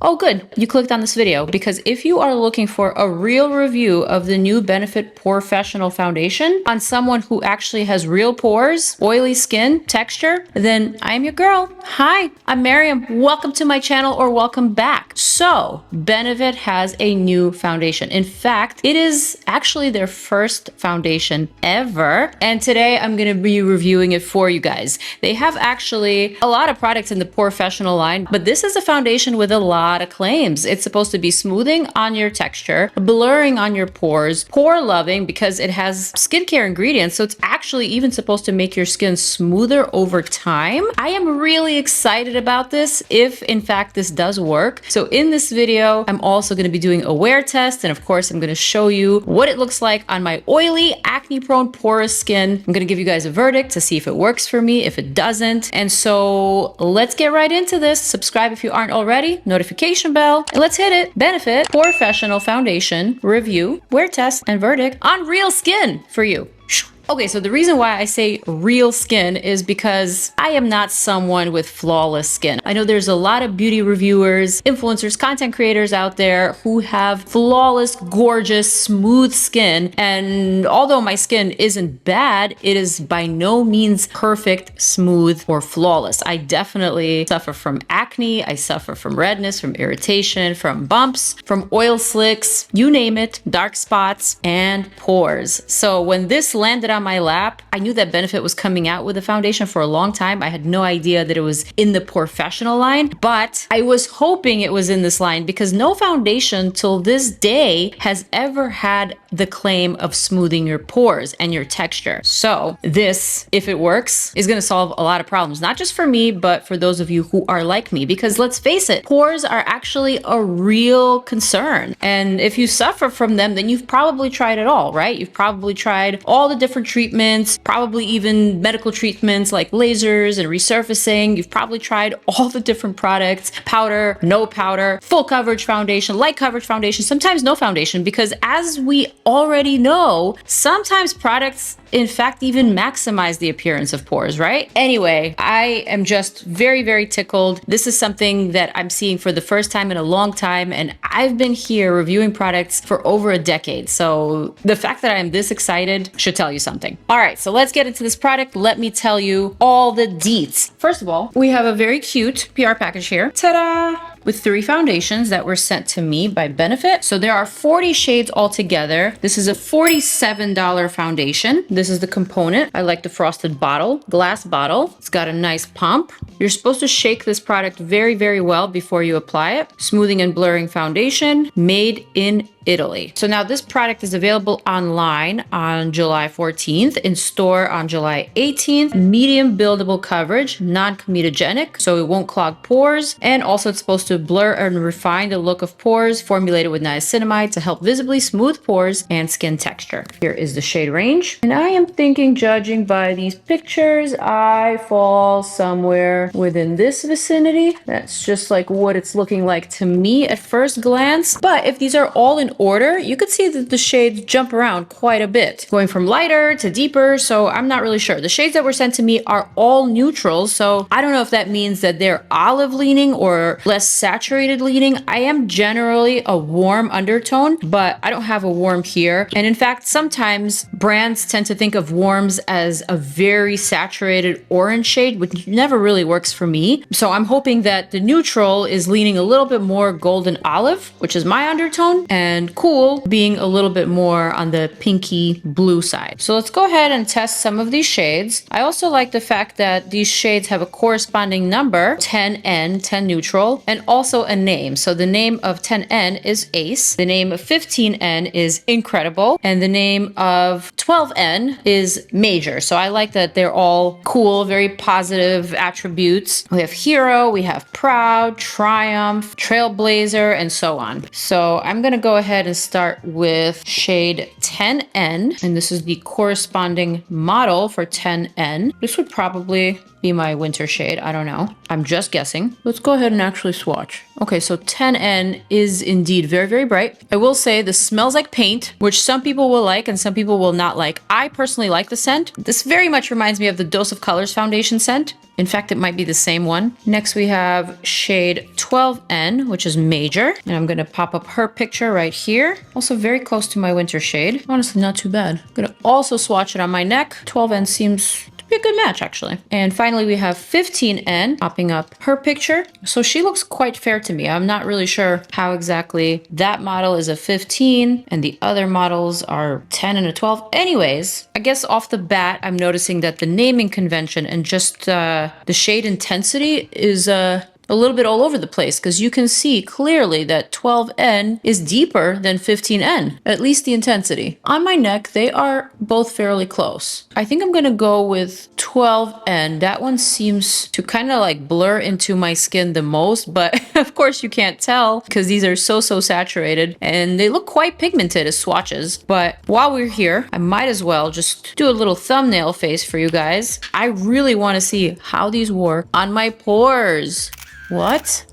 Oh, good. You clicked on this video because if you are looking for a real review of the new Benefit POREfessional Foundation on someone who actually has real pores, oily skin, texture, then I'm your girl. Hi, I'm Maryam. Welcome to my channel or welcome back. So, Benefit has a new foundation. In fact, it is actually their first foundation ever. And today I'm going to be reviewing it for you guys. They have actually a lot of products in the POREfessional line, but this is a foundation with a lot of claims. It's supposed to be smoothing on your texture, blurring on your pores, pore loving because it has skincare ingredients. So it's actually even supposed to make your skin smoother over time. I am really excited about this if in fact this does work. So in this video, I'm also going to be doing a wear test. And of course, I'm going to show you what it looks like on my oily, acne prone, porous skin. I'm going to give you guys a verdict to see if it works for me, if it doesn't. And so let's get right into this. Subscribe if you aren't already, notification bell, and let's hit it. Benefit POREfessional Foundation review, wear test, and verdict on real skin for you. Okay, so the reason why I say real skin is because I am not someone with flawless skin. I know there's a lot of beauty reviewers, influencers, content creators out there who have flawless, gorgeous, smooth skin. And although my skin isn't bad, it is by no means perfect, smooth, or flawless. I definitely suffer from acne. I suffer from redness, from irritation, from bumps, from oil slicks, you name it, dark spots, and pores. So when this landed on my lap, I knew that Benefit was coming out with a foundation for a long time. I had no idea that it was in the POREfessional line, but I was hoping it was in this line because no foundation till this day has ever had the claim of smoothing your pores and your texture. So this, if it works, is going to solve a lot of problems, not just for me, but for those of you who are like me, because let's face it, pores are actually a real concern. And if you suffer from them, then you've probably tried it all, right? You've probably tried all the different treatments, probably even medical treatments like lasers and resurfacing. You've probably tried all the different products, powder, no powder, full coverage foundation, light coverage foundation, sometimes no foundation, because as we already know, sometimes products in fact even maximize the appearance of pores, right? Anyway, I am just very, very tickled. This is something that I'm seeing for the first time in a long time, and I've been here reviewing products for over a decade. So the fact that I am this excited should tell you something. All right, so let's get into this product. Let me tell you all the deets. First of all, we have a very cute PR package here. Ta-da! With 3 foundations that were sent to me by Benefit. So there are 40 shades altogether. This is a $47 foundation. This is the component. I like the frosted bottle, glass bottle. It's got a nice pump. You're supposed to shake this product very, very well before you apply it. Smoothing and blurring foundation, made in Italy. So now this product is available online on July 14th, in store on July 18th, medium buildable coverage, non-comedogenic, so it won't clog pores, and also it's supposed to blur and refine the look of pores, formulated with niacinamide to help visibly smooth pores and skin texture. Here is the shade range, and I am thinking, judging by these pictures, I fall somewhere within this vicinity. That's just like what it's looking like to me at first glance, but if these are all in order, you could see that the shades jump around quite a bit, going from lighter to deeper, so I'm not really sure. The shades that were sent to me are all neutrals, so I don't know if that means that they're olive leaning or less saturated leaning. I am generally a warm undertone, but I don't have a warm here. And in fact, sometimes brands tend to think of warms as a very saturated orange shade, which never really works for me. So I'm hoping that the neutral is leaning a little bit more golden olive, which is my undertone, and cool being a little bit more on the pinky blue side. So let's go ahead and test some of these shades. I also like the fact that these shades have a corresponding number, 10N, 10 neutral, and also a name. So the name of 10N is Ace, the name of 15N is Incredible, and the name of 12N is Major. So I like that they're all cool, very positive attributes. We have Hero, we have Proud, Triumph, Trailblazer, and so on. So I'm gonna go ahead and start with shade 10N, and this is the corresponding model for 10N. This would probably be my winter shade. I don't know. I'm just guessing. Let's go ahead and actually swatch. Okay, so 10N is indeed very, very bright. I will say this smells like paint, which some people will like and some people will not like. I personally like the scent. This very much reminds me of the Dose of Colors foundation scent. In fact, it might be the same one. Next, we have shade 12N, which is major. And I'm gonna pop up her picture right here. Also very close to my winter shade. Honestly, not too bad. I'm gonna also swatch it on my neck. 12N seems be a good match, actually. And finally, we have 15N popping up her picture. So she looks quite fair to me. I'm not really sure how exactly that model is a 15 and the other models are 10 and a 12. Anyways, I guess off the bat, I'm noticing that the naming convention and just the shade intensity is a little bit all over the place, because you can see clearly that 12N is deeper than 15N, at least the intensity. On my neck, they are both fairly close. I think I'm gonna go with 12N. That one seems to kind of like blur into my skin the most, but of course you can't tell because these are so saturated and they look quite pigmented as swatches. But while we're here, I might as well just do a little thumbnail face for you guys. I really want to see how these work on my pores. What?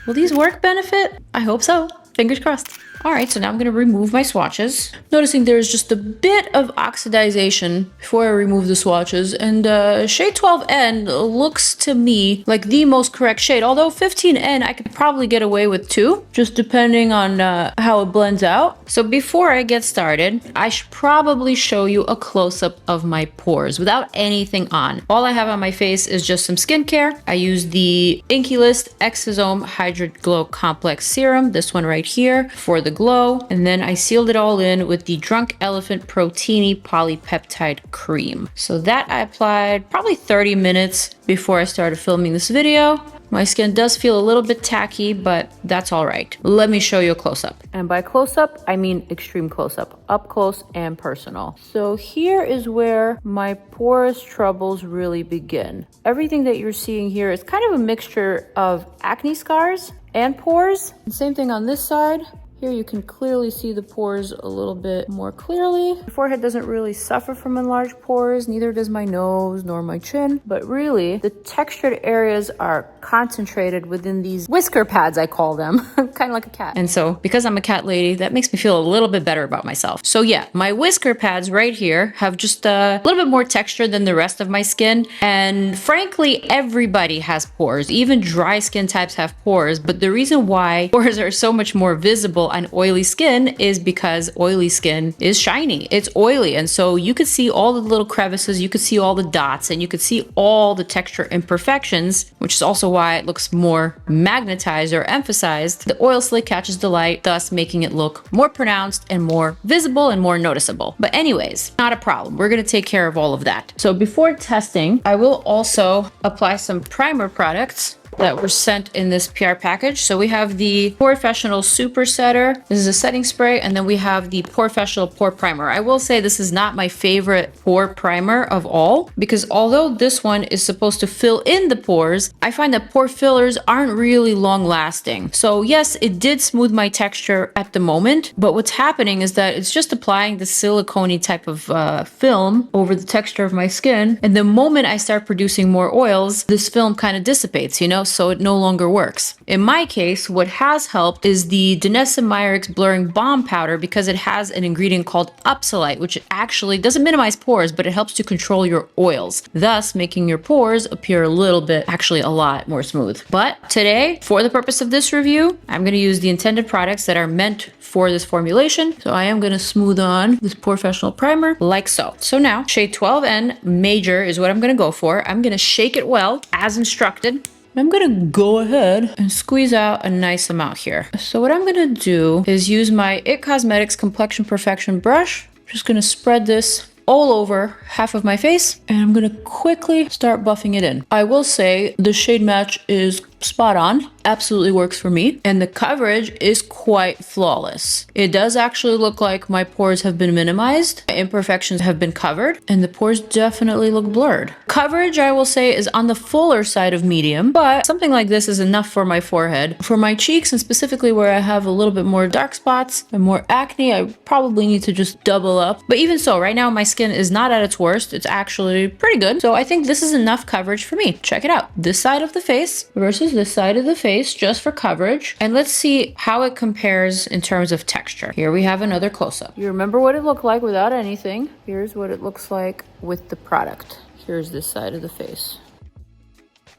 Will these work, Benefit? I hope so. Fingers crossed. All right, so now I'm gonna remove my swatches. Noticing there's just a bit of oxidization before I remove the swatches, and shade 12N looks to me like the most correct shade, although 15N I could probably get away with too, just depending on how it blends out. So before I get started, I should probably show you a close-up of my pores without anything on. All I have on my face is just some skincare. I use the Inkey List Exosome Hydrate Glow Complex Serum, this one right here, for the glow, and then I sealed it all in with the Drunk Elephant Proteini Polypeptide Cream. So that I applied probably 30 minutes before I started filming this video. My skin does feel a little bit tacky, but that's all right. Let me show you a close-up. And by close-up, I mean extreme close-up, up close and personal. So here is where my porous troubles really begin. Everything that you're seeing here is kind of a mixture of acne scars and pores. And same thing on this side. Here you can clearly see the pores a little bit more clearly. My forehead doesn't really suffer from enlarged pores, neither does my nose nor my chin, but really the textured areas are concentrated within these whisker pads, I call them, kind of like a cat. And so because I'm a cat lady, that makes me feel a little bit better about myself. So yeah, my whisker pads right here have just a little bit more texture than the rest of my skin. And frankly, everybody has pores. Even dry skin types have pores, but the reason why pores are so much more visible on oily skin is because oily skin is shiny. It's oily, and so you could see all the little crevices, you could see all the dots, and you could see all the texture imperfections, which is also why it looks more magnetized or emphasized. The oil slick catches the light, thus making it look more pronounced and more visible and more noticeable. But anyways, not a problem. We're gonna take care of all of that. So before testing, I will also apply some primer products that were sent in this PR package. So we have the POREfessional Super Setter. This is a setting spray, and then we have the POREfessional Pore Primer. I will say this is not my favorite pore primer of all, because although this one is supposed to fill in the pores, I find that pore fillers aren't really long lasting. So yes, it did smooth my texture at the moment, but what's happening is that it's just applying the silicone type of film over the texture of my skin. And the moment I start producing more oils, this film kind of dissipates, you know? So it no longer works. In my case, what has helped is the Danessa Myricks Blurring Balm Powder, because it has an ingredient called Upsolite, which actually doesn't minimize pores, but it helps to control your oils, thus making your pores appear a little bit, actually a lot more smooth. But today, for the purpose of this review, I'm going to use the intended products that are meant for this formulation. So I am going to smooth on this POREfessional primer like so. So now, shade 12N Major is what I'm going to go for. I'm going to shake it well, as instructed. I'm gonna go ahead and squeeze out a nice amount here. So what I'm gonna do is use my IT Cosmetics Complexion Perfection brush. I'm just gonna spread this all over half of my face, and I'm gonna quickly start buffing it in. I will say the shade match is spot on, absolutely works for me. And the coverage is quite flawless. It does actually look like my pores have been minimized, my imperfections have been covered, and the pores definitely look blurred. Coverage, I will say, is on the fuller side of medium, but something like this is enough for my forehead. For my cheeks, and specifically where I have a little bit more dark spots and more acne, I probably need to just double up. But even so, right now my skin is not at its worst. It's actually pretty good. So I think this is enough coverage for me. Check it out. This side of the face versus this side of the face, just for coverage. And let's see how it compares in terms of texture. Here we have another close-up. You remember what it looked like without anything. Here's what it looks like with the product. Here's this side of the face.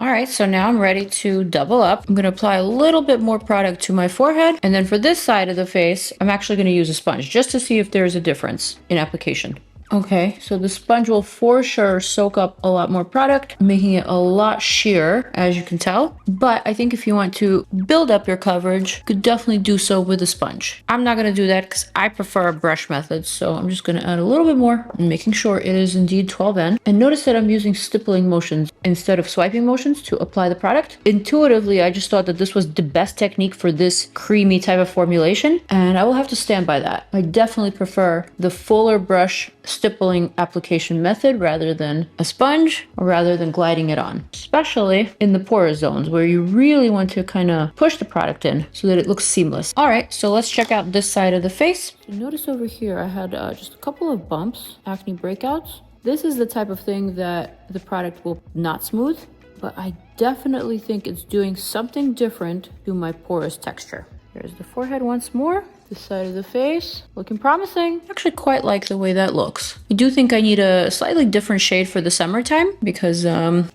All right, so now I'm ready to double up. I'm gonna apply a little bit more product to my forehead. And then for this side of the face, I'm actually gonna use a sponge just to see if there's a difference in application. Okay, so the sponge will for sure soak up a lot more product, making it a lot sheer, as you can tell. But I think if you want to build up your coverage, you could definitely do so with a sponge. I'm not gonna do that because I prefer a brush method, so I'm just gonna add a little bit more and making sure it is indeed 12N. And notice that I'm using stippling motions instead of swiping motions to apply the product. Intuitively, I just thought that this was the best technique for this creamy type of formulation, and I will have to stand by that. I definitely prefer the fuller brush stippling application method rather than a sponge or rather than gliding it on, especially in the porous zones where you really want to kind of push the product in so that it looks seamless. All right, so let's check out this side of the face. So notice over here I had just a couple of bumps, acne breakouts. This is the type of thing that the product will not smooth, but I definitely think it's doing something different to my porous texture. Here's the forehead once more. This side of the face, looking promising. I actually quite like the way that looks. I do think I need a slightly different shade for the summertime because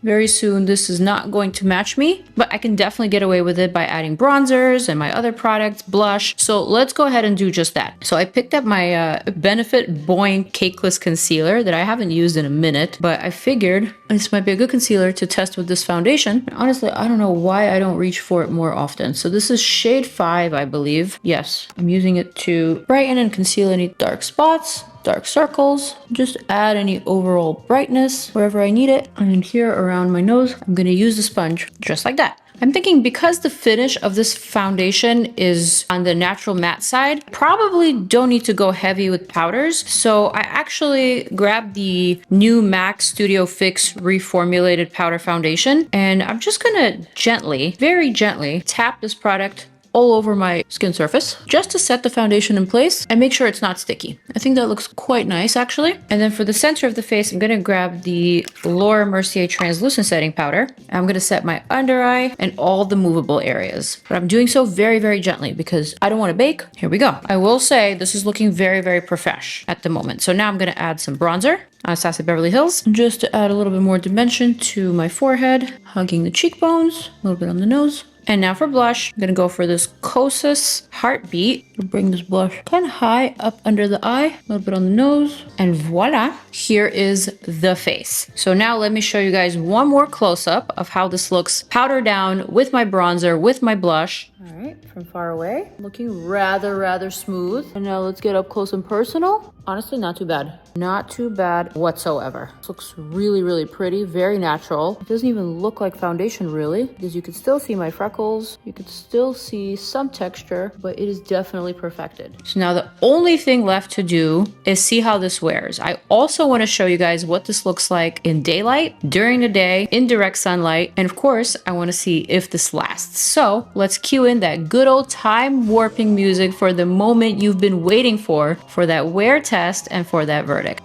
very soon this is not going to match me, but I can definitely get away with it by adding bronzers and my other products, blush. So let's go ahead and do just that. So I picked up my Benefit Boiing Cakeless Concealer that I haven't used in a minute, but I figured this might be a good concealer to test with this foundation. And honestly, I don't know why I don't reach for it more often. So this is shade 5, I believe. Yes, I'm using it to brighten and conceal any dark spots, dark circles, just add any overall brightness wherever I need it. And here around my nose, I'm gonna use the sponge just like that. I'm thinking because the finish of this foundation is on the natural matte side, probably don't need to go heavy with powders. So I actually grabbed the new MAC Studio Fix reformulated powder foundation, and I'm just gonna gently, very gently tap this product all over my skin surface just to set the foundation in place and make sure it's not sticky. I think that looks quite nice actually. And then for the center of the face, I'm gonna grab the Laura Mercier translucent setting powder. I'm gonna set my under eye and all the movable areas. But I'm doing so very, very gently because I don't wanna bake. Here we go. I will say this is looking very, very profesh at the moment. So now I'm gonna add some bronzer. Anastasia Beverly Hills, just to add a little bit more dimension to my forehead, hugging the cheekbones, a little bit on the nose. And now for blush, I'm gonna go for this Kosas Heartbeat. I'll bring this blush kind of high up under the eye, a little bit on the nose, and voila, here is the face. So now let me show you guys one more close-up of how this looks powdered down with my bronzer, with my blush. All right, from far away, looking rather smooth. And now let's get up close and personal. Honestly, not too bad. Not too bad whatsoever. This looks really pretty, very natural. It doesn't even look like foundation really, because you can still see my freckles. You can still see some texture, but it is definitely perfected. So now the only thing left to do is see how this wears. I also want to show you guys what this looks like in daylight, during the day, in direct sunlight, and of course, I want to see if this lasts. So let's cue in that good old time warping music for the moment you've been waiting for that wear test and for that verdict.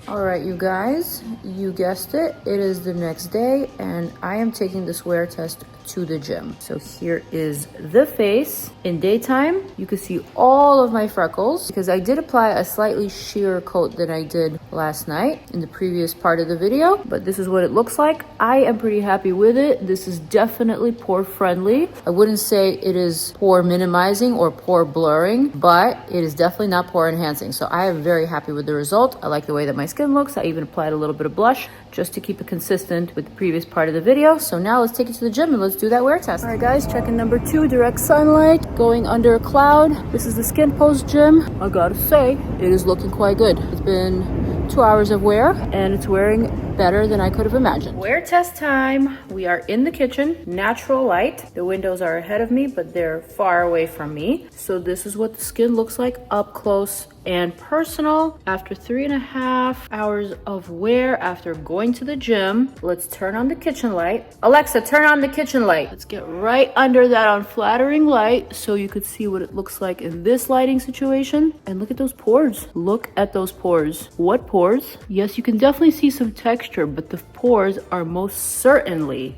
All right, you guys, you guessed it. It is the next day and I am taking this wear test to the gym. So here is the face. In daytime, you can see all of my freckles because I did apply a slightly sheer coat than I did last night in the previous part of the video, but this is what it looks like. I am pretty happy with it. This is definitely pore friendly. I wouldn't say it is pore minimizing or pore blurring, but it is definitely not pore enhancing. So I am very happy with the result. I like the way that my skin looks. I even applied a little bit of blush just to keep it consistent with the previous part of the video. So now let's take it to the gym and let's do that wear test. All right guys, check-in number 2, direct sunlight, going under a cloud. This is the Skin Post gym. I gotta say, it is looking quite good. It's been 2 hours of wear and it's wearing better than I could have imagined. Wear test time. We are in the kitchen, natural light. The windows are ahead of me, but they're far away from me. So this is what the skin looks like up close and personal. After 3.5 hours of wear, after going to the gym, let's turn on the kitchen light. Alexa, turn on the kitchen light. Let's get right under that unflattering light so you could see what it looks like in this lighting situation. And look at those pores. Look at those pores. What pores? Yes, you can definitely see some texture, but the pores are most certainly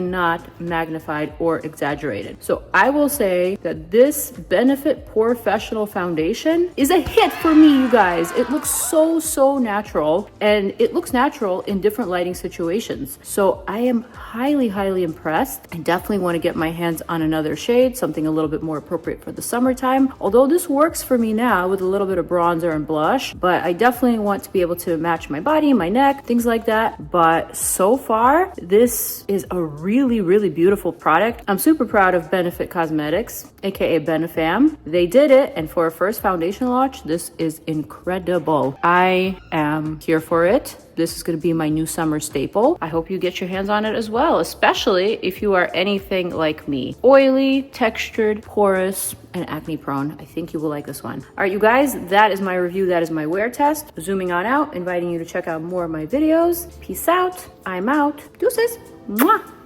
not magnified or exaggerated. So I will say that this Benefit POREfessional Foundation is a hit for me, you guys. It looks so natural, and it looks natural in different lighting situations. So I am highly impressed. I definitely want to get my hands on another shade, something a little bit more appropriate for the summertime. Although this works for me now with a little bit of bronzer and blush, but I definitely want to be able to match my body, my neck, things like that. But so far, this is a really beautiful product. I'm super proud of Benefit Cosmetics, aka Benefam. They did it, and for a first foundation launch, this is incredible. I am here for it. This is going to be my new summer staple. I hope you get your hands on it as well, especially if you are anything like me. Oily, textured, porous, and acne prone. I think you will like this one. All right, you guys, that is my review. That is my wear test. Zooming on out, inviting you to check out more of my videos. Peace out. I'm out. Deuces. Mwah.